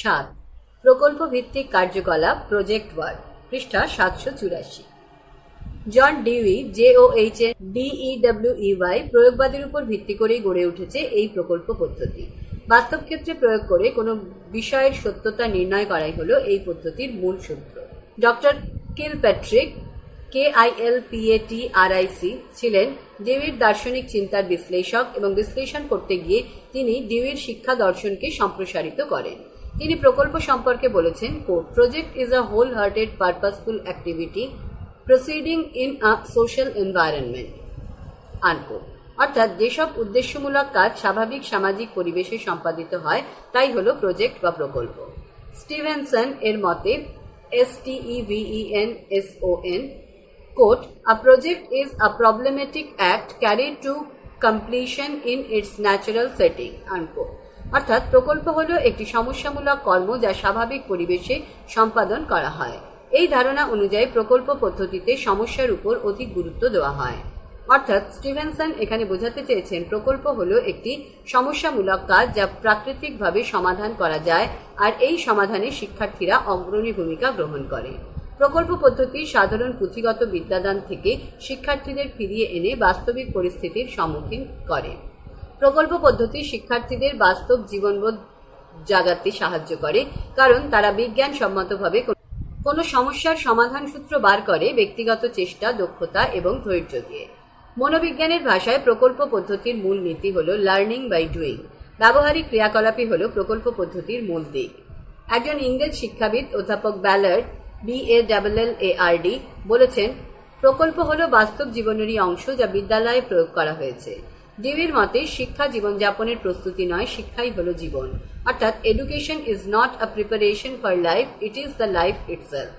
7. প্রকল্প ভিত্তিক কার্যকলাপ প্রজেক্ট ওয়ার্ক, পৃষ্ঠা 784। জন ডিউই JOHNDEWEY প্রয়োগবাদের উপর ভিত্তি করেই গড়ে উঠেছে এই প্রকল্প পদ্ধতি। বাস্তব ক্ষেত্রে প্রয়োগ করে কোনো বিষয়ের সত্যতা নির্ণয় করাই হলো এই পদ্ধতির মূল সূত্র। ডক্টর কিলপ্যাট্রিক KILPATRIC ছিলেন ডিউইর দার্শনিক চিন্তার বিশ্লেষক এবং বিশ্লেষণ করতে গিয়ে তিনি ডিউইর শিক্ষা দর্শনকে সম্প্রসারিত করেন। তিনি প্রকল্প সম্পর্কে বলেছেন, quote, project is a whole hearted purposeful activity proceeding in a social environment, unquote. অর্থাৎ যেসব উদ্দেশ্যমূলক কাজ স্বাভাবিক সামাজিক পরিবেশে সম্পাদিত হয় তাই হলো প্রজেক্ট বা প্রকল্প। স্টিভেনসন এর মতে STEVENSON, quote, a project is a problematic act carried to completion in its natural setting, unquote. অর্থাৎ প্রকল্প হলো একটি সমস্যামূলক কর্ম যা স্বাভাবিক পরিবেশে সম্পাদন করা হয়। এই ধারণা অনুযায়ী প্রকল্প পদ্ধতিতে সমস্যার উপর অধিক গুরুত্ব দেওয়া হয়। অর্থাৎ স্টিভেনসন এখানে বোঝাতে চেয়েছেন প্রকল্প হলো একটি সমস্যামূলক কাজ যা প্রাকৃতিকভাবে সমাধান করা যায় আর এই সমাধানে শিক্ষার্থীরা অগ্রণী ভূমিকা গ্রহণ করে। প্রকল্প পদ্ধতি সাধারণ পুঁথিগত বিদ্যাদান থেকে শিক্ষার্থীদের ফিরিয়ে এনে বাস্তবিক পরিস্থিতির সম্মুখীন করে। প্রকল্প পদ্ধতি শিক্ষার্থীদের বাস্তব জীবনবোধ জাগাতে সাহায্য করে, কারণ তারা বিজ্ঞানসম্মতভাবে কোনো সমস্যার সমাধান সূত্র বার করে ব্যক্তিগত চেষ্টা, দক্ষতা এবং ধৈর্য দিয়ে। মনোবিজ্ঞানের ভাষায় প্রকল্প পদ্ধতির মূল নীতি হল লার্নিং বাই ডুইং। ব্যবহারিক ক্রিয়াকলাপই হল প্রকল্প পদ্ধতির মূল দিক। একজন ইংরেজ শিক্ষাবিদ অধ্যাপক ব্যালার্ড BALLARD বলেছেন, প্রকল্প হল বাস্তব জীবনেরই অংশ যা বিদ্যালয়ে প্রয়োগ করা হয়েছে। ডিউইর মতে শিক্ষা জীবনযাপনের প্রস্তুতি নয়, শিক্ষাই হলো জীবন। অর্থাৎ education is not a preparation for life, it is the life itself.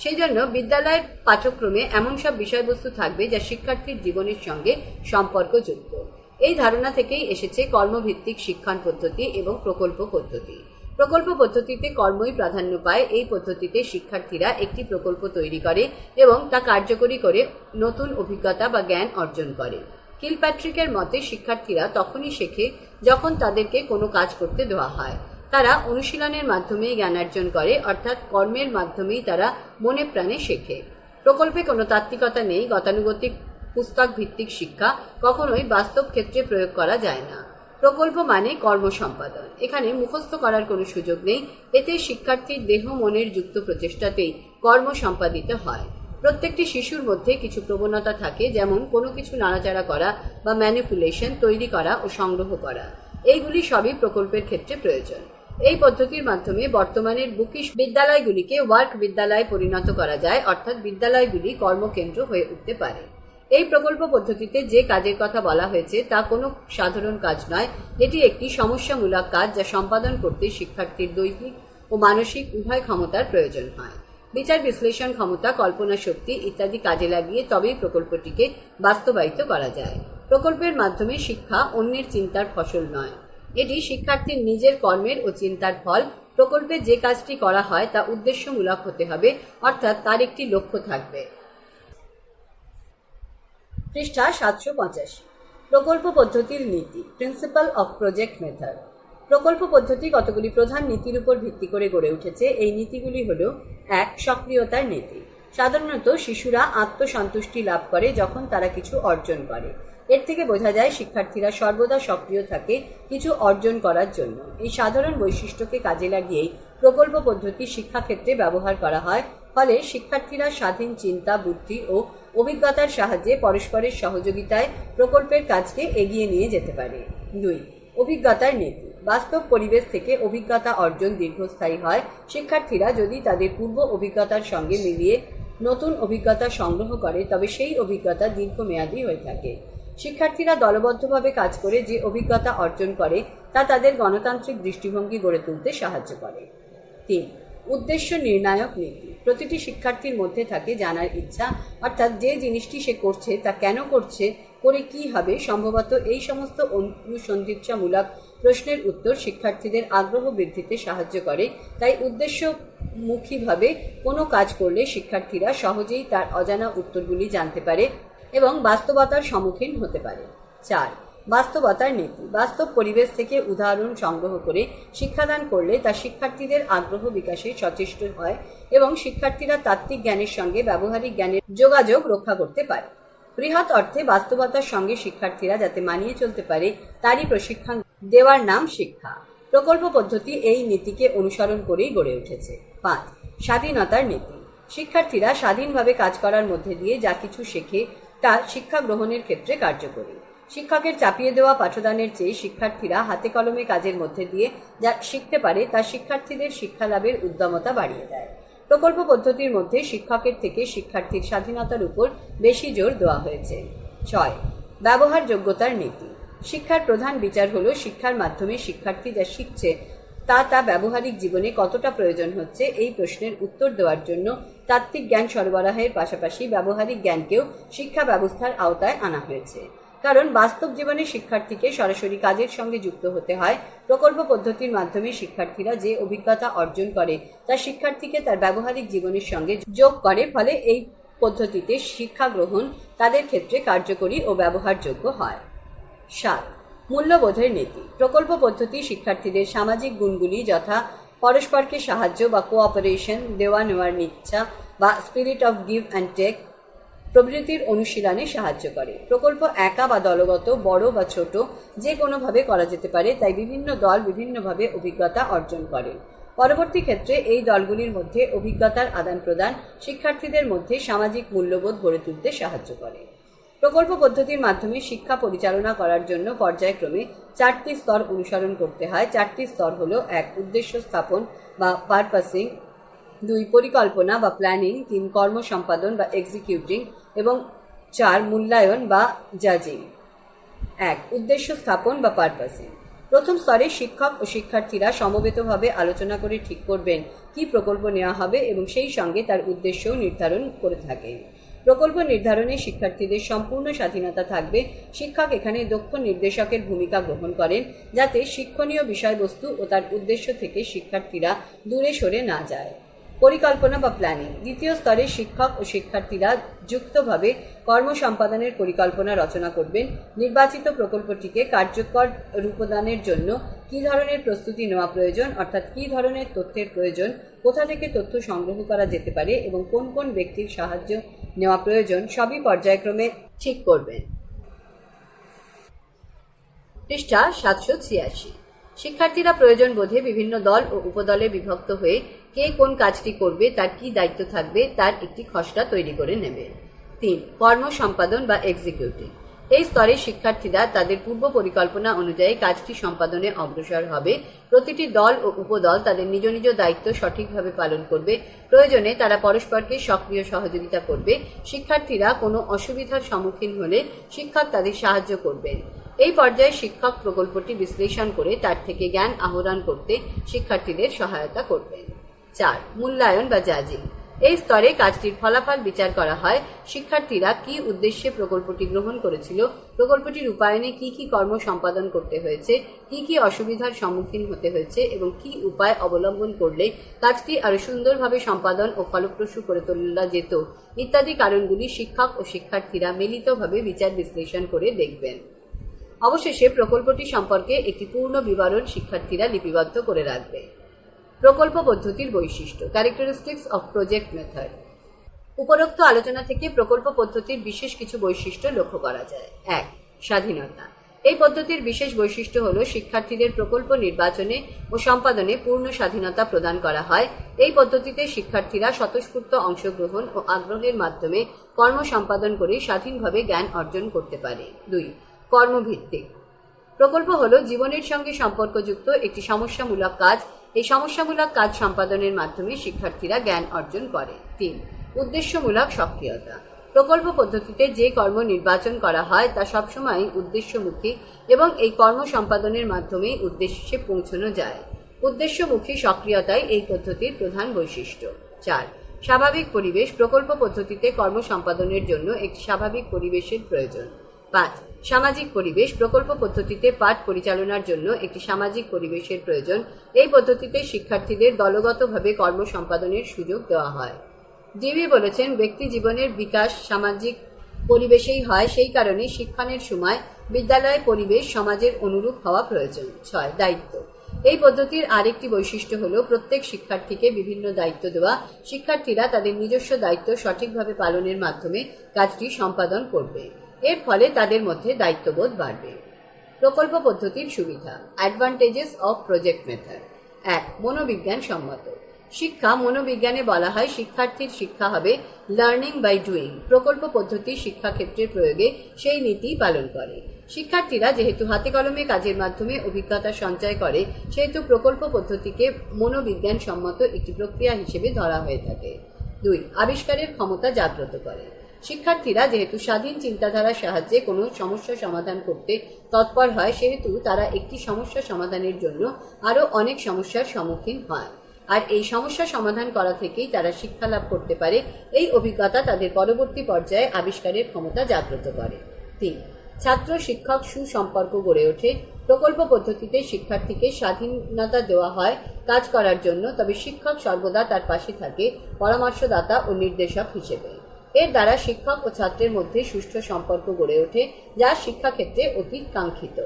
সেই জন্য বিদ্যালয়ের পাঠ্যক্রমে এমন সব বিষয়বস্তু থাকবে যা শিক্ষার্থীর জীবনের সঙ্গে সম্পর্কযুক্ত। এই ধারণা থেকেই এসেছে কর্মভিত্তিক শিক্ষণ পদ্ধতি এবং প্রকল্প পদ্ধতি। প্রকল্প পদ্ধতিতে কর্মই প্রাধান্য পায়। এই পদ্ধতিতে শিক্ষার্থীরা একটি প্রকল্প তৈরি করে এবং তা কার্যকরী করে নতুন অভিজ্ঞতা বা জ্ঞান অর্জন করে। কিলপ্যাট্রিকের মতে শিক্ষার্থীরা তখনই শেখে যখন তাদেরকে কোনো কাজ করতে দেওয়া হয়। তারা অনুশীলনের মাধ্যমেই জ্ঞানার্জন করে, অর্থাৎ কর্মের মাধ্যমেই তারা মনে প্রাণে শেখে। প্রকল্পে কোনো তাত্ত্বিকতা নেই। গতানুগতিক পুস্তক ভিত্তিক শিক্ষা কখনোই বাস্তব ক্ষেত্রে প্রয়োগ করা যায় না। প্রকল্প মানে কর্ম সম্পাদন। এখানে মুখস্থ করার কোনো সুযোগ নেই। এতে শিক্ষার্থীর দেহ মনের যুক্ত প্রচেষ্টাতেই কর্ম সম্পাদিত হয়। প্রত্যেকটি শিশুর মধ্যে কিছু প্রবণতা থাকে, যেমন কোনো কিছু নাড়াচাড়া করা বা ম্যানিপুলেশন, তৈরি করা ও সংগ্রহ করা। এইগুলি সবই প্রকল্পের ক্ষেত্রে প্রয়োজন। এই পদ্ধতির মাধ্যমে বর্তমানের বুকিশ বিদ্যালয়গুলিকে ওয়ার্ক বিদ্যালয়ে পরিণত করা যায়, অর্থাৎ বিদ্যালয়গুলি কর্মকেন্দ্র হয়ে উঠতে পারে। এই প্রকল্প পদ্ধতিতে যে কাজের কথা বলা হয়েছে তা কোনো সাধারণ কাজ নয়। এটি একটি সমস্যামূলক কাজ যা সম্পাদন করতে শিক্ষার্থীর দৈহিক ও মানসিক উভয় ক্ষমতার প্রয়োজন হয়। বিচার বিশ্লেষণ ক্ষমতা, কল্পনা শক্তি ইত্যাদি কাজে লাগিয়ে তবেই প্রকল্পটিকে বাস্তবায়িত করা যায়। প্রকল্পের মাধ্যমে শিক্ষা অন্যের চিন্তার ফসল নয়, এটি শিক্ষার্থীর নিজের কর্মের ও চিন্তার ফল। প্রকল্পে যে কাজটি করা হয় তা উদ্দেশ্যমূলক হতে হবে, অর্থাৎ তার একটি লক্ষ্য থাকবে। পৃষ্ঠা 785। প্রকল্প পদ্ধতির নীতি, প্রিন্সিপাল অফ প্রজেক্ট মেথড। প্রকল্প পদ্ধতি কতগুলি প্রধান নীতির উপর ভিত্তি করে গড়ে উঠেছে। এই নীতিগুলি হল: 1. সক্রিয়তার নীতি। সাধারণত শিশুরা আত্মসন্তুষ্টি লাভ করে যখন তারা কিছু অর্জন করে। এর থেকে বোঝা যায় শিক্ষার্থীরা সর্বদা সক্রিয় থাকে কিছু অর্জন করার জন্য। এই সাধারণ বৈশিষ্ট্যকে কাজে লাগিয়েই প্রকল্প পদ্ধতি শিক্ষাক্ষেত্রে ব্যবহার করা হয়। ফলে শিক্ষার্থীরা স্বাধীন চিন্তা, বুদ্ধি ও অভিজ্ঞতার সাহায্যে পরস্পরের সহযোগিতায় প্রকল্পের কাজকে এগিয়ে নিয়ে যেতে পারে। 2. অভিজ্ঞতার নীতি। বাস্তব পরিবেশ থেকে অভিজ্ঞতা অর্জন দীর্ঘস্থায়ী হয়। শিক্ষার্থীরা যদি তাদের পূর্ব অভিজ্ঞতার সঙ্গে মিলিয়ে নতুন অভিজ্ঞতা সংগ্রহ করে তবে সেই অভিজ্ঞতা দীর্ঘমেয়াদী হয়ে থাকে। শিক্ষার্থীরা দলবদ্ধভাবে কাজ করে যে অভিজ্ঞতা অর্জন করে তা তাদের গণতান্ত্রিক দৃষ্টিভঙ্গি গড়ে তুলতে সাহায্য করে। 3. উদ্দেশ্য নির্ণায়ক নীতি। প্রতিটি শিক্ষার্থীর মধ্যে থাকে জানার ইচ্ছা, অর্থাৎ যে জিনিসটি সে করছে তা কেন করছে, করে কি হবে। সম্ভবত এই সমস্ত অনুসন্ধিৎসামূলক প্রশ্নের উত্তর শিক্ষার্থীদের আগ্রহ বৃদ্ধিতে সাহায্য করে। তাই উদ্দেশ্যমুখীভাবে কোনো কাজ করলে শিক্ষার্থীরা সহজেই তার অজানা উত্তরগুলি জানতে পারে এবং বাস্তবতার সম্মুখীন হতে পারে। 4. বাস্তবতার নীতি। বাস্তব পরিবেশ থেকে উদাহরণ সংগ্রহ করে শিক্ষাদান করলে তা শিক্ষার্থীদের আগ্রহ বিকাশে সচেষ্ট হয় এবং শিক্ষার্থীরা তাত্ত্বিক জ্ঞানের সঙ্গে ব্যবহারিক জ্ঞানের যোগাযোগ রক্ষা করতে পারে। বৃহৎ অর্থে বাস্তবতার সঙ্গে শিক্ষার্থীরা যাতে মানিয়ে চলতে পারে তারই প্রশিক্ষণ দেওয়ার নাম শিক্ষা। প্রকল্প পদ্ধতি এই নীতিকে অনুসরণ করেই গড়ে উঠেছে। 5. স্বাধীনতার নীতি। শিক্ষার্থীরা স্বাধীনভাবে কাজ করার মধ্যে দিয়ে যা কিছু শেখে তা শিক্ষা গ্রহণের ক্ষেত্রে কার্যকরী। শিক্ষকের চাপিয়ে দেওয়া পাঠদানের চেয়ে শিক্ষার্থীরা হাতে কলমে কাজের মধ্যে দিয়ে যা শিখতে পারে তা শিক্ষার্থীদের শিক্ষা লাভের উদ্যমতা বাড়িয়ে দেয়। প্রকল্প পদ্ধতির মধ্যে শিক্ষকের থেকে শিক্ষার্থীর স্বাধীনতার উপর বেশি জোর দেওয়া হয়েছে। 6. ব্যবহারযোগ্যতার নীতি। শিক্ষার প্রধান বিচার হলো শিক্ষার মাধ্যমে শিক্ষার্থী যা শিখছে তা ব্যবহারিক জীবনে কতটা প্রয়োজন হচ্ছে এই প্রশ্নের উত্তর দেওয়ার জন্য তাত্ত্বিক জ্ঞান সরবরাহের পাশাপাশি ব্যবহারিক জ্ঞানকেও শিক্ষা ব্যবস্থার আওতায় আনা হয়েছে। কারণ বাস্তব জীবনে শিক্ষার্থীকে সরাসরি কাজের সঙ্গে যুক্ত হতে হয়। প্রকল্প পদ্ধতির মাধ্যমে শিক্ষার্থীরা যে অভিজ্ঞতা অর্জন করে তা শিক্ষার্থীকে তার ব্যবহারিক জীবনের সঙ্গে যোগ করে, ফলে এই পদ্ধতিতে শিক্ষা গ্রহণ তাদের ক্ষেত্রে কার্যকরী ও ব্যবহারযোগ্য হয়। 7. মূল্যবোধের নীতি। প্রকল্প পদ্ধতি শিক্ষার্থীদের সামাজিক গুণগুলি যথা পরস্পরকে সাহায্য বা কোঅপারেশন, দেওয়া নেওয়ার ইচ্ছা বা spirit of give and take প্রভৃতির অনুশীলনে সাহায্য করে। প্রকল্প একা বা দলগত, বড় বা ছোট যে কোনোভাবে করা যেতে পারে, তাই বিভিন্ন দল বিভিন্নভাবে অভিজ্ঞতা অর্জন করে। পরবর্তী ক্ষেত্রে এই দলগুলির মধ্যে অভিজ্ঞতার আদান প্রদান শিক্ষার্থীদের মধ্যে সামাজিক মূল্যবোধ গড়ে তুলতে সাহায্য করে। প্রকল্প পদ্ধতির মাধ্যমে শিক্ষা পরিচালনা করার জন্য পর্যায়ক্রমে 4টি স্তর অনুসরণ করতে হয়। 4টি স্তর হলো: 1. উদ্দেশ্য স্থাপন বা পারপাসিং, 2. পরিকল্পনা বা প্ল্যানিং, 3. কর্ম সম্পাদন বা এক্সিকিউটিং এবং 4. মূল্যায়ন বা জাজিং। 1. উদ্দেশ্য স্থাপন বা পারপাসিং। প্রথম স্তরে শিক্ষক ও শিক্ষার্থীরা সমবেতভাবে আলোচনা করে ঠিক করবেন কি প্রকল্প নেওয়া হবে এবং সেই সঙ্গে তার উদ্দেশ্যও নির্ধারণ করে থাকেন। প্রকল্প নির্ধারণে শিক্ষার্থীদের সম্পূর্ণ স্বাধীনতা থাকবে। শিক্ষক এখানে দক্ষ নির্দেশকের ভূমিকা গ্রহণ করেন যাতে শিক্ষণীয় বিষয়বস্তু ও তার উদ্দেশ্য থেকে শিক্ষার্থীরা দূরে সরে না যায়। পরিকল্পনা বা প্ল্যানিং। দ্বিতীয় স্তরে শিক্ষক ও শিক্ষার্থীরা যুক্তভাবে কর্ম সম্পাদনের পরিকল্পনা রচনা করবেন। নির্বাচিত প্রকল্পটিকে কার্যকর রূপদানের জন্য কী ধরনের প্রস্তুতি নেওয়া প্রয়োজন, অর্থাৎ কী ধরনের তথ্যের প্রয়োজন, কোথা থেকে তথ্য সংগ্রহ করা যেতে পারে এবং কোন কোন ব্যক্তির সাহায্য নেওয়া প্রয়োজন সবই পর্যায়ক্রমে ঠিক করবেন। পৃষ্ঠা 786। শিক্ষার্থীরা প্রয়োজন বোধে বিভিন্ন দল ও উপদলে বিভক্ত হয়ে কে কোন কাজটি করবে, তার কি দায়িত্ব থাকবে তার একটি খসড়া তৈরি করে নেবে। 3. কর্ম সম্পাদন বা এক্সিকিউটিভ। এই স্তরে শিক্ষার্থীরা তাদের পূর্ব পরিকল্পনা অনুযায়ী কাজটি সম্পাদনে অগ্রসর হবে। প্রতিটি দল ও উপদল তাদের নিজ নিজ দায়িত্ব সঠিকভাবে পালন করবে। প্রয়োজনে তারা পরস্পরকে সক্রিয় সহযোগিতা করবে। শিক্ষার্থীরা কোনো অসুবিধার সম্মুখীন হলে শিক্ষক তাদের সাহায্য করবেন। এই পর্যায়ে শিক্ষক প্রকল্পটি বিশ্লেষণ করে তার থেকে জ্ঞান আহরণ করতে শিক্ষার্থীদের সহায়তা করবেন। 4. মূল্যায়ন বা জাজিং। এই স্তরে কাজটির ফলাফল বিচার করা হয়। শিক্ষার্থীরা কি উদ্দেশ্যে প্রকল্পটি গ্রহণ করেছিল, প্রকল্পটি রূপায়ণে কি কি কর্ম সম্পাদন করতে হয়েছে, কি কি অসুবিধার সম্মুখীন হতে হয়েছে এবং কি উপায় অবলম্বন করলে কাজটি আরও সুন্দরভাবে সম্পাদন ও ফলপ্রসূ করে তোলা যেত ইত্যাদি কারণগুলি শিক্ষক ও শিক্ষার্থীরা মিলিতভাবে বিচার বিশ্লেষণ করে দেখবেন। অবশেষে প্রকল্পটি সম্পর্কে একটি পূর্ণ বিবরণ শিক্ষার্থীরা লিপিবদ্ধ করে রাখবে। প্রকল্প পদ্ধতির বৈশিষ্ট্য, ক্যারেক্টারিস্টিক্স অফ প্রজেক্ট মেথড। উপরোক্ত আলোচনা থেকে প্রকল্প পদ্ধতির বিশেষ কিছু বৈশিষ্ট্য লক্ষ্য করা যায়। 1. স্বাধীনতা। এই পদ্ধতির বিশেষ বৈশিষ্ট্য হল শিক্ষার্থীদের প্রকল্প নির্বাচনে ও সম্পাদনে পূর্ণ স্বাধীনতা প্রদান করা হয়। এই পদ্ধতিতে শিক্ষার্থীরা স্বতঃস্ফূর্ত অংশগ্রহণ ও আগ্রহের মাধ্যমে কর্ম সম্পাদন করে স্বাধীনভাবে জ্ঞান অর্জন করতে পারে। 2. কর্মভিত্তিক। প্রকল্প হল জীবনের সঙ্গে সম্পর্কযুক্ত একটি সমস্যামূলক কাজ। এই সমস্যামূলক কাজ সম্পাদনের মাধ্যমে শিক্ষার্থীরা জ্ঞান অর্জন করে। 3. উদ্দেশ্যমূলক সক্রিয়তা। প্রকল্প পদ্ধতিতে যে কর্ম নির্বাচন করা হয় তা সবসময় উদ্দেশ্যমুখী এবং এই কর্ম সম্পাদনের মাধ্যমেই উদ্দেশ্যে পৌঁছানো যায়। উদ্দেশ্যমুখী সক্রিয়তাই এই পদ্ধতির প্রধান বৈশিষ্ট্য। 4. স্বাভাবিক পরিবেশ। প্রকল্প পদ্ধতিতে কর্ম সম্পাদনের জন্য একটি স্বাভাবিক পরিবেশের প্রয়োজন। 5. সামাজিক পরিবেশ। প্রকল্প পদ্ধতিতে পাঠ পরিচালনার জন্য একটি সামাজিক পরিবেশের প্রয়োজন। এই পদ্ধতিতে শিক্ষার্থীদের দলগতভাবে কর্ম সম্পাদনের সুযোগ দেওয়া হয়। ডিবি বলেছেন, ব্যক্তি জীবনের বিকাশ সামাজিক পরিবেশেই হয়, সেই কারণে শিক্ষণের সময় বিদ্যালয় পরিবেশ সমাজের অনুরূপ হওয়া প্রয়োজন। 6. দায়িত্ব। এই পদ্ধতির আরেকটি বৈশিষ্ট্য হল প্রত্যেক শিক্ষার্থীকে বিভিন্ন দায়িত্ব দেওয়া। শিক্ষার্থীরা তাদের নিজস্ব দায়িত্ব সঠিকভাবে পালনের মাধ্যমে কাজটি সম্পাদন করবে। এর ফলে তাদের মধ্যে দায়িত্ববোধ বাড়বে। প্রকল্প পদ্ধতির সুবিধা। Advantages of project method. 1. মনোবিজ্ঞান সম্মত। শিক্ষা মনোবিজ্ঞানে বলা হয় শিক্ষার্থীর শিক্ষা হবে লার্নিং বাই ডুইং। প্রকল্প পদ্ধতি শিক্ষাক্ষেত্রে প্রয়োগে সেই নীতি পালন করে। শিক্ষার্থীরা যেহেতু হাতে কলমে কাজের মাধ্যমে অভিজ্ঞতা সঞ্চয় করে, সেহেতু প্রকল্প পদ্ধতিকে মনোবিজ্ঞান সম্মত একটি প্রক্রিয়া হিসেবে ধরা হয়ে থাকে। 2. আবিষ্কারের ক্ষমতা জাগ্রত করে। শিক্ষার্থীরা যেহেতু স্বাধীন চিন্তাধারার সাহায্যে কোনো সমস্যা সমাধান করতে তৎপর হয়, সেহেতু তারা একটি সমস্যা সমাধানের জন্য আরও অনেক সমস্যার সম্মুখীন হয়, আর এই সমস্যা সমাধান করা থেকেই তারা শিক্ষা লাভ করতে পারে। এই অভিজ্ঞতা তাদের পরবর্তী পর্যায়ে আবিষ্কারের ক্ষমতা জাগ্রত করে। 3. ছাত্র শিক্ষক সুসম্পর্ক গড়ে ওঠে। প্রকল্প পদ্ধতিতে শিক্ষার্থীকে স্বাধীনতা দেওয়া হয় কাজ করার জন্য, তবে শিক্ষক সর্বদা তার পাশে থাকে পরামর্শদাতা ও নির্দেশক হিসেবে। এর দ্বারা শিক্ষক ও ছাত্রের মধ্যে সুষ্ঠু সম্পর্ক গড়ে ওঠে, যা শিক্ষাক্ষেত্রে অতি কাঙ্ক্ষিত।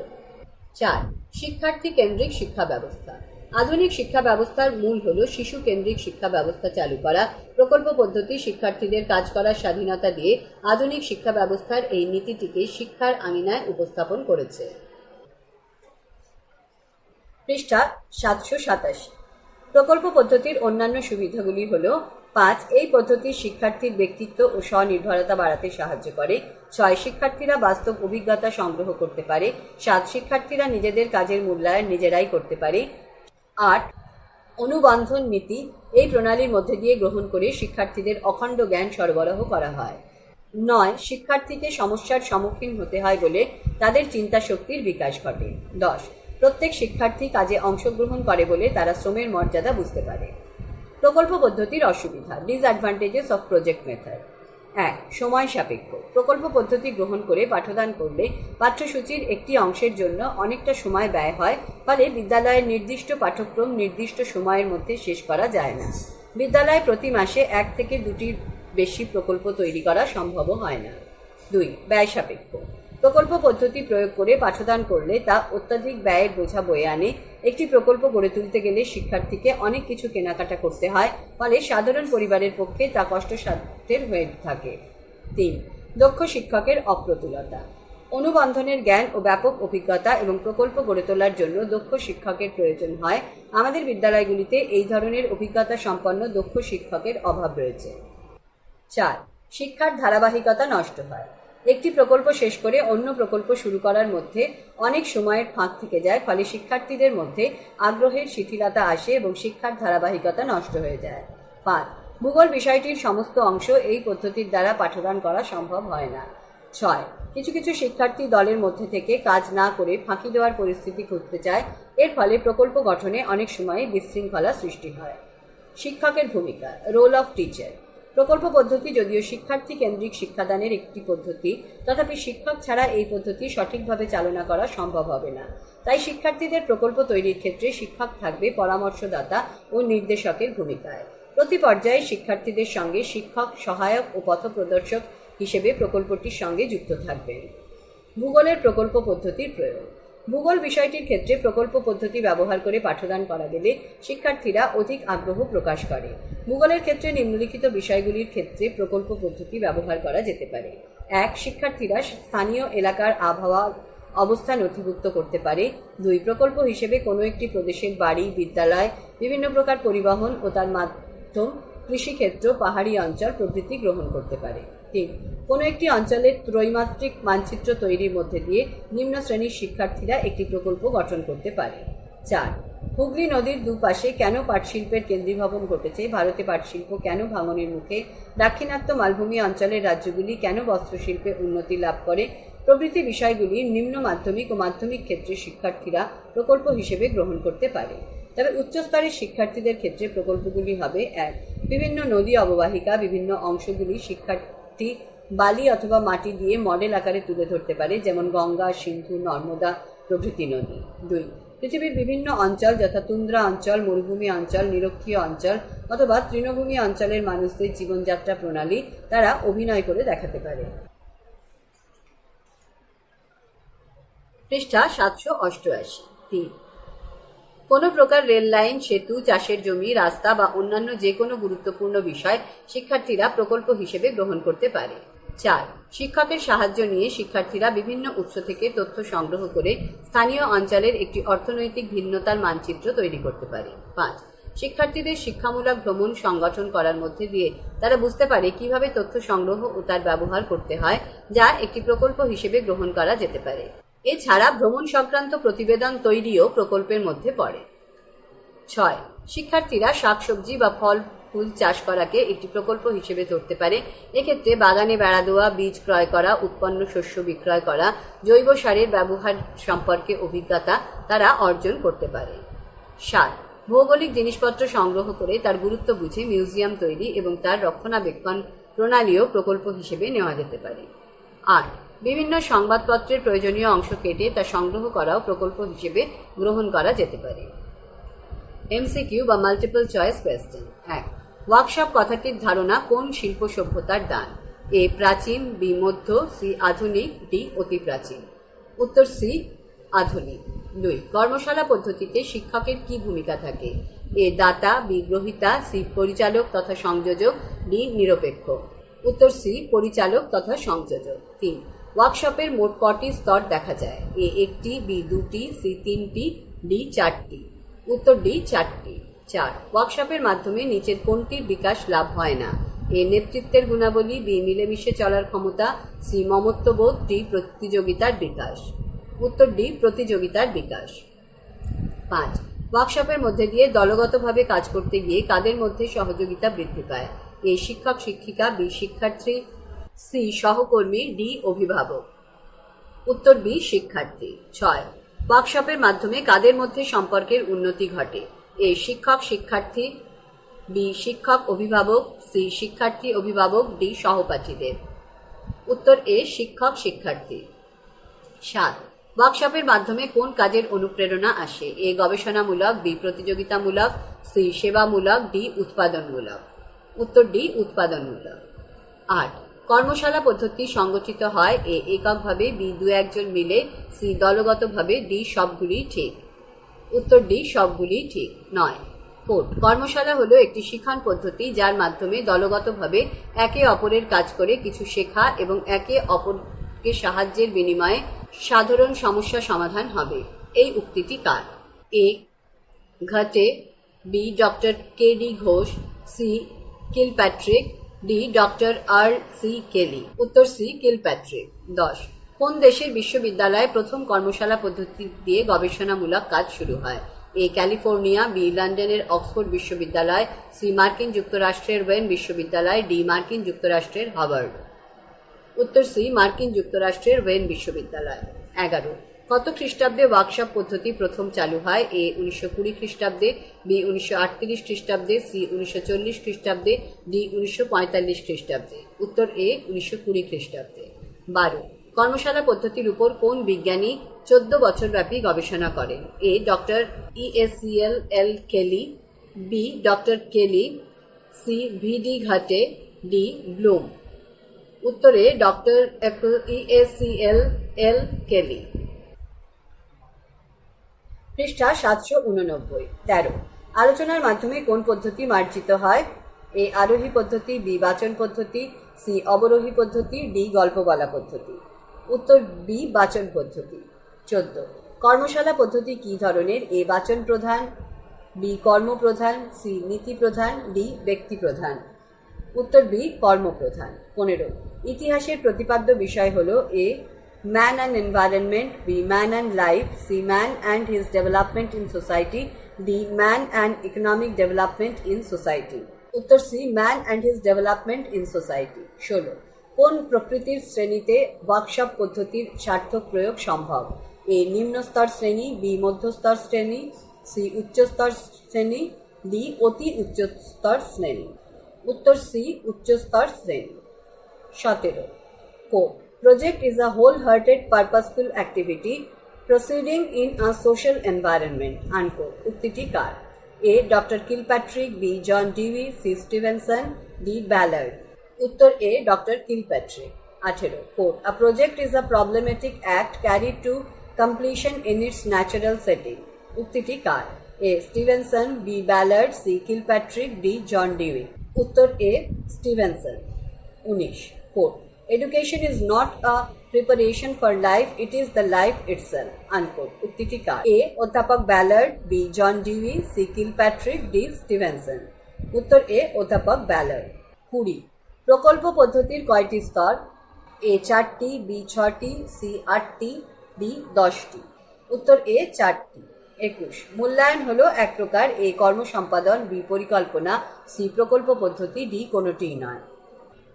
4. শিক্ষার্থী কেন্দ্রিক শিক্ষা ব্যবস্থা। আধুনিক শিক্ষা ব্যবস্থার মূল হল শিশু কেন্দ্রিক শিক্ষা ব্যবস্থা চালু করা। প্রকল্প পদ্ধতি শিক্ষার্থীদের কাজ করার স্বাধীনতা দিয়ে আধুনিক শিক্ষা ব্যবস্থার এই নীতিটিকে শিক্ষার আঙিনায় উপস্থাপন করেছে। পৃষ্ঠা 787। প্রকল্প পদ্ধতির অন্যান্য সুবিধাগুলি হল: 5. এই পদ্ধতি শিক্ষার্থীর ব্যক্তিত্ব ও স্বনির্ভরতা বাড়াতে সাহায্য করে। 6. শিক্ষার্থীরা বাস্তব অভিজ্ঞতা সংগ্রহ করতে পারে। 7. শিক্ষার্থীরা নিজেদের কাজের মূল্যায়ন নিজেরাই করতে পারে। 8. অনুবন্ধন নীতি এই প্রণালীর মধ্যে দিয়ে গ্রহণ করে শিক্ষার্থীদের অখণ্ড জ্ঞান সরবরাহ করা হয়। 9. শিক্ষার্থীকে সমস্যার সম্মুখীন হতে হয় বলে তাদের চিন্তা শক্তির বিকাশ ঘটে। 10. প্রত্যেক শিক্ষার্থী কাজে অংশগ্রহণ করে বলে তারা শ্রমের মর্যাদা বুঝতে পারে। প্রকল্প পদ্ধতির অসুবিধা। Disadvantages of project method. 1. সময় সাপেক্ষ। প্রকল্প পদ্ধতি গ্রহণ করে পাঠদান করলে পাঠ্যসূচির একটি অংশের জন্য অনেকটা সময় ব্যয় হয়, ফলে বিদ্যালয়ের নির্দিষ্ট পাঠ্যক্রম নির্দিষ্ট সময়ের মধ্যে শেষ করা যায় না। বিদ্যালয়ে প্রতি মাসে 1 থেকে 2টির বেশি প্রকল্প তৈরি করা সম্ভব হয় না। 2. ব্যয় সাপেক্ষ। প্রকল্প পদ্ধতি প্রয়োগ করে পাঠদান করলে তা অত্যাধিক ব্যয়ের বোঝা বয়ে আনে। একটি প্রকল্প গড়ে তুলতে গেলে শিক্ষার্থীকে অনেক কিছু কেনাকাটা করতে হয়, ফলে সাধারণ পরিবারের পক্ষে তা কষ্টসাধ্যের হয়ে থাকে। 3. দক্ষ শিক্ষকের অপ্রতুলতা। অনুবন্ধনের জ্ঞান ও ব্যাপক অভিজ্ঞতা এবং প্রকল্প গড়ে তোলার জন্য দক্ষ শিক্ষকের প্রয়োজন হয়। আমাদের বিদ্যালয়গুলিতে এই ধরনের অভিজ্ঞতা সম্পন্ন দক্ষ শিক্ষকের অভাব রয়েছে। 4. শিক্ষার ধারাবাহিকতা নষ্ট হয়। একটি প্রকল্প শেষ করে অন্য প্রকল্প শুরু করার মধ্যে অনেক সময়ের ফাঁক থেকে যায়, ফলে শিক্ষার্থীদের মধ্যে আগ্রহের শিথিলতা আসে এবং শিক্ষার ধারাবাহিকতা নষ্ট হয়ে যায়। 5. ভূগোল বিষয়টির সমস্ত অংশ এই পদ্ধতির দ্বারা পাঠদান করা সম্ভব হয় না। 6. কিছু কিছু শিক্ষার্থী দলের মধ্যে থেকে কাজ না করে ফাঁকি দেওয়ার পরিস্থিতি খুঁজতে চায়। এর ফলে প্রকল্প গঠনে অনেক সময় বিশৃঙ্খলা সৃষ্টি হয়। শিক্ষকের ভূমিকা। Role of teacher. প্রকল্প পদ্ধতি যদিও শিক্ষার্থী কেন্দ্রিক শিক্ষাদানের একটি পদ্ধতি, তথাপি শিক্ষক ছাড়া এই পদ্ধতি সঠিকভাবে চালনা করা সম্ভব হবে না। তাই শিক্ষার্থীদের প্রকল্প তৈরির ক্ষেত্রে শিক্ষক থাকবে পরামর্শদাতা ও নির্দেশকের ভূমিকায়। প্রতি পর্যায়ে শিক্ষার্থীদের সঙ্গে শিক্ষক সহায়ক ও পথপ্রদর্শক হিসেবে প্রকল্পটির সঙ্গে যুক্ত থাকবেন। ভূগোলের প্রকল্প পদ্ধতির প্রয়োগ। ভূগোল বিষয়টির ক্ষেত্রে প্রকল্প পদ্ধতি ব্যবহার করে পাঠদান করা গেলে শিক্ষার্থীরা অধিক আগ্রহ প্রকাশ করে। ভূগোলের ক্ষেত্রে নিম্নলিখিত বিষয়গুলির ক্ষেত্রে প্রকল্প পদ্ধতি ব্যবহার করা যেতে পারে। 1. শিক্ষার্থীরা স্থানীয় এলাকার আবহাওয়া অবস্থা নথিভুক্ত করতে পারে। 2. প্রকল্প হিসেবে কোনো একটি প্রদেশের বাড়ি, বিদ্যালয়, বিভিন্ন প্রকার পরিবহন ও তার মাধ্যম, কৃষিক্ষেত্র, পাহাড়ি অঞ্চল প্রভৃতি গ্রহণ করতে পারে। 3. কোনো একটি অঞ্চলের ত্রৈমাত্রিক মানচিত্র তৈরির মধ্যে দিয়ে নিম্ন শ্রেণীর শিক্ষার্থীরা একটি প্রকল্প গঠন করতে পারে। 4. হুগলি নদীর দুপাশে কেন পাটশিল্পের কেন্দ্রীভবন ঘটেছে, ভারতে পাটশিল্প কেন ভাঙনের মুখে, দাক্ষিণাত্য মালভূমি অঞ্চলের রাজ্যগুলি কেন বস্ত্রশিল্পে উন্নতি লাভ করে প্রভৃতি বিষয়গুলি নিম্ন মাধ্যমিক ও মাধ্যমিক ক্ষেত্রে শিক্ষার্থীরা প্রকল্প হিসেবে গ্রহণ করতে পারে। তবে উচ্চস্তরের শিক্ষার্থীদের ক্ষেত্রে প্রকল্পগুলি হবে: 1. বিভিন্ন নদী অববাহিকা বিভিন্ন অংশগুলি শিক্ষার্থী বালি অথবা মাটি দিয়ে মডেল আকারে তুলে ধরতে পারে, যেমন গঙ্গা, সিন্ধু, নর্মদা প্রভৃতি নদী। 2. পৃথিবীর বিভিন্ন অঞ্চল যথা তুন্দ্রা অঞ্চল, মরুভূমি অঞ্চল, নিরক্ষীয় অঞ্চল অথবা তৃণভূমি অঞ্চলের মানুষদের জীবনযাত্রা প্রণালী তারা অভিনয় করে দেখাতে পারে। পৃষ্ঠা 788। 3, কোনো প্রকার রেল লাইন, সেতু, চাষের জমি, রাস্তা বা অন্যান্য যে কোনো গুরুত্বপূর্ণ বিষয় শিক্ষার্থীরা প্রকল্প হিসেবে গ্রহণ করতে পারে। 4, শিক্ষকের সাহায্য নিয়ে শিক্ষার্থীরা বিভিন্ন উৎস থেকে তথ্য সংগ্রহ করে স্থানীয় অঞ্চলের একটি অর্থনৈতিক ভিন্নতার মানচিত্র তৈরি করতে পারে। 5, শিক্ষার্থীদের শিক্ষামূলক ভ্রমণ সংগঠন করার মধ্যে দিয়ে তারা বুঝতে পারে কিভাবে তথ্য সংগ্রহ ও তার ব্যবহার করতে হয়, যা একটি প্রকল্প হিসেবে গ্রহণ করা যেতে পারে। এছাড়া ভ্রমণ সংক্রান্ত প্রতিবেদন তৈরিও প্রকল্পের মধ্যে পড়ে। 6, শিক্ষার্থীরা শাকসবজি বা ফল ফুল চাষ করাকে একটি প্রকল্প হিসেবে ধরতে পারে। এক্ষেত্রে বাগানে বেড়া দেওয়া, বীজ ক্রয় করা, উৎপন্ন শস্য বিক্রয় করা, জৈব সারের ব্যবহার সম্পর্কে অভিজ্ঞতা তারা অর্জন করতে পারে। 7, ভৌগোলিক জিনিসপত্র সংগ্রহ করে তার গুরুত্ব বুঝে মিউজিয়াম তৈরি এবং তার রক্ষণাবেক্ষণ প্রণালীও প্রকল্প হিসেবে নেওয়া যেতে পারে। 8, বিভিন্ন সংবাদপত্রের প্রয়োজনীয় অংশ কেটে তা সংগ্রহ করাও প্রকল্প হিসেবে গ্রহণ করা যেতে পারে। এমসিকিউ বা মাল্টিপল চয়েস কোয়েশ্চেন। 1, ওয়ার্কশপ কথাটির ধারণা কোন শিল্প সভ্যতার দান? এ প্রাচীন, বি মধ্য, সি আধুনিক, ডি অতি প্রাচীন। উত্তর সি আধুনিক। 2, কর্মশালা পদ্ধতিতে শিক্ষকের কি ভূমিকা থাকে? এ দাতা, বি গ্রহীতা, সি পরিচালক তথা সংযোজক, ডি নিরপেক্ষ। উত্তর সি পরিচালক তথা সংযোজক। 3, ওয়ার্কশপের মোট কটি স্তর দেখা যায়? এ 1টি, বি 2টি, সি 3টি, ডি 4টি। উত্তর ডি 4টি। 4, ওয়ার্কশপের মাধ্যমে নিচের কোনটির বিকাশ লাভ হয় না? এ নেতৃত্বের গুণাবলী, বি মিলেমিশে চলার ক্ষমতা, সি মমত্ববোধ, ডি প্রতিযোগিতার বিকাশ। উত্তর ডি প্রতিযোগিতার বিকাশ। 5, ওয়ার্কশপের মধ্যে দিয়ে দলগতভাবে কাজ করতে গিয়ে কাদের মধ্যে সহযোগিতা বৃদ্ধি পায়? এ শিক্ষক শিক্ষিকা, বি শিক্ষার্থী, সি সহকর্মী, ডি অভিভাবক। উত্তর বি শিক্ষার্থী। 6, ওয়ার্কশপের মাধ্যমে কাদের মধ্যে সম্পর্কের উন্নতি ঘটে? এ শিক্ষক শিক্ষার্থী, বি শিক্ষক অভিভাবক, সি শিক্ষার্থী অভিভাবক, ডি সহপাঠীদের। উত্তর এ শিক্ষক শিক্ষার্থী। 7, ওয়ার্কশপের মাধ্যমে কোন কাজের অনুপ্রেরণা আসে? এ গবেষণামূলক, বি প্রতিযোগিতামূলক, সি সেবামূলক, ডি উৎপাদনমূলক। উত্তর ডি উৎপাদনমূলক। 8, কর্মশালা পদ্ধতি সংগঠিত হয়? এ এককভাবে, বি 2-1 জন মিলে, সি দলগতভাবে, ডি সবগুলি ঠিক। উত্তর ডি সবগুলি ঠিক। 9, কোড। কর্মশালা হলো একটি শিক্ষণ পদ্ধতি যার মাধ্যমে দলগতভাবে একে অপরের কাজ করে কিছু শেখা এবং একে অপরকে সাহায্যের বিনিময়ে সাধারণ সমস্যা সমাধান হবে। এই উক্তিটি কার? A Ghate, B doctor K D Ghosh, C Kilpatrick, D doctor R C Kelly. উত্তর সি কিলপ্যাট্রিক। 10, কোন দেশের বিশ্ববিদ্যালয়ে প্রথম কর্মশালা পদ্ধতি দিয়ে গবেষণামূলক কাজ শুরু হয়? এ ক্যালিফোর্নিয়া, বি লন্ডনের অক্সফোর্ড বিশ্ববিদ্যালয়, সি মার্কিন যুক্তরাষ্ট্রের ওয়েন বিশ্ববিদ্যালয়, ডি মার্কিন যুক্তরাষ্ট্রের হার্ভার্ড। উত্তর সি মার্কিন যুক্তরাষ্ট্রের ওয়েন বিশ্ববিদ্যালয়। 11, কত খ্রিস্টাব্দে ওয়ার্কশপ পদ্ধতি প্রথম চালু হয়? এ 1920 খ্রিস্টাব্দে, বি 1938 খ্রিস্টাব্দে, সি 1940 খ্রিস্টাব্দে, ডি 1945 খ্রিস্টাব্দে। উত্তর এ 1920 খ্রিস্টাব্দে। 12, কর্মশালা পদ্ধতির উপর কোন বিজ্ঞানী 14 বছরব্যাপী গবেষণা করেন? A doctor ESCL L Kelly, B doctor Kelly, C VD Ghate, D Bloom. উত্তরে ডক্টর ইএসসিএল এল কেলি। পৃষ্ঠা 789। 13, আলোচনার মাধ্যমে কোন পদ্ধতি মার্জিত হয়? এ আরোহী পদ্ধতি, বি বাচন পদ্ধতি, সি অবরোহী পদ্ধতি, ডি গল্প বলা পদ্ধতি। উত্তর বি বাচন পদ্ধতি। 14, কর্মশালা পদ্ধতি কি ধরনের? এ বাচন প্রধান, বি কর্ম প্রধান, সি নীতি প্রধান, ডি ব্যক্তি প্রধান। উত্তর বি কর্মপ্রধান। 15, ইতিহাসের প্রতিপাদ্য বিষয় হল A man and environment, B man and life, C man and his development in society, D man and economic development in society. উত্তর C man and his development in society. 16, কোন প্রকৃতির শ্রেণীতে ওয়ার্কশপ পদ্ধতির সার্থক প্রয়োগ সম্ভব? এ নিম্নস্তর শ্রেণী, বি মধ্যস্তর শ্রেণী, সি উচ্চস্তর শ্রেণী, ডি অতি উচ্চস্তর শ্রেণী। উত্তর সি উচ্চস্তর শ্রেণী। 17, code. Project is a whole-hearted, purposeful activity proceeding in a social environment. Unquote. উক্তিটি কার? A doctor Kilpatrick, B John Dewey, C Stevenson, D Ballard. উত্তর A doctor Kilpatrick. 18, quote. A project is a problematic act carried to completion in its natural setting. উক্তিটি কার? A Stevenson, B Ballard, C Kilpatrick, D John Dewey. উত্তর A Stevenson. 19 quote education is not a preparation for life, it is the life itself unquote. উক্তিটি কার? A অধ্যাপক Ballard, B John Dewey, C Kilpatrick, D Stevenson. উত্তর A অধ্যাপক ballad. 20 প্রকল্প পদ্ধতির কয়টি স্তর? এ 4টি, বি 6টি, সি 8টি, ডি 10টি। উত্তর এ 4টি। 21 মূল্যায়ন হলো এক প্রকার, এ কর্ম সম্পাদন, বি পরিকল্পনা, সি প্রকল্প পদ্ধতি, ডি কোনোটিই নয়।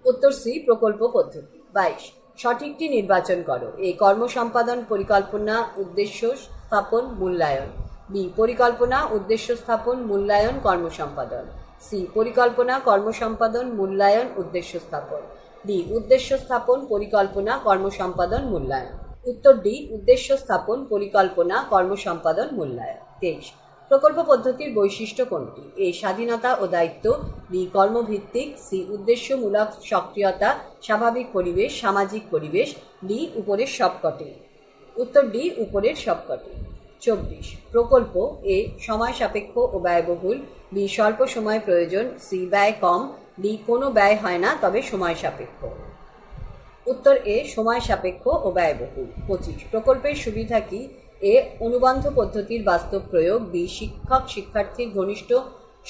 উত্তর সি প্রকল্প পদ্ধতি। 22 সঠিকটি নির্বাচন করো। এ কর্ম সম্পাদন, পরিকল্পনা, উদ্দেশ্য স্থাপন, মূল্যায়ন, বি পরিকল্পনা, উদ্দেশ্য স্থাপন, মূল্যায়ন, কর্ম সম্পাদন, সি পরিকল্পনা, কর্ম সম্পাদন, মূল্যায়ন, উদ্দেশ্য স্থাপন, ডি উদ্দেশ্য স্থাপন, পরিকল্পনা, কর্ম সম্পাদন, মূল্যায়ন। উত্তর ডি উদ্দেশ্য স্থাপন, পরিকল্পনা, কর্ম সম্পাদন, মূল্যায়ন। 23 প্রকল্প পদ্ধতির বৈশিষ্ট্য কোনটি? এ স্বাধীনতা ও দায়িত্ব, বি কর্মভিত্তিক, সি উদ্দেশ্যমূলক সক্রিয়তা, স্বাভাবিক পরিবেশ, সামাজিক পরিবেশ, ডি উপরের সবকটি। উত্তর ডি উপরের সবকটি। 24 প্রকল্প এ সময় সাপেক্ষ ও ব্যয়বহুল, বি স্বল্প সময় প্রয়োজন, সি ব্যয় কম, ডি কোনো ব্যয় হয় না তবে সময় সাপেক্ষ। উত্তর এ সময় সাপেক্ষ ও ব্যয়বহুল। 25 প্রকল্পের সুবিধা কি? এ অনুবন্ধ পদ্ধতির বাস্তব প্রয়োগ, বি শিক্ষক শিক্ষার্থীর ঘনিষ্ঠ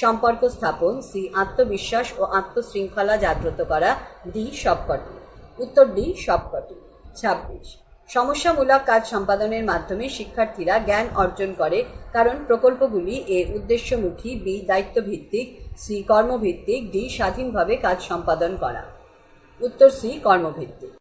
সম্পর্ক স্থাপন, সি আত্মবিশ্বাস ও আত্মশৃঙ্খলা জাগ্রত করা, ডি সবকটি। উত্তর ডি সবকটি। 26 সমস্যামূলক কাজ সম্পাদনের মাধ্যমে শিক্ষার্থীরা জ্ঞান অর্জন করে, কারণ প্রকল্পগুলি এ উদ্দেশ্যমুখী, বি দায়িত্বভিত্তিক, সি কর্মভিত্তিক, ডি স্বাধীনভাবে কাজ সম্পাদন করা। উত্তর সি কর্মভিত্তিক।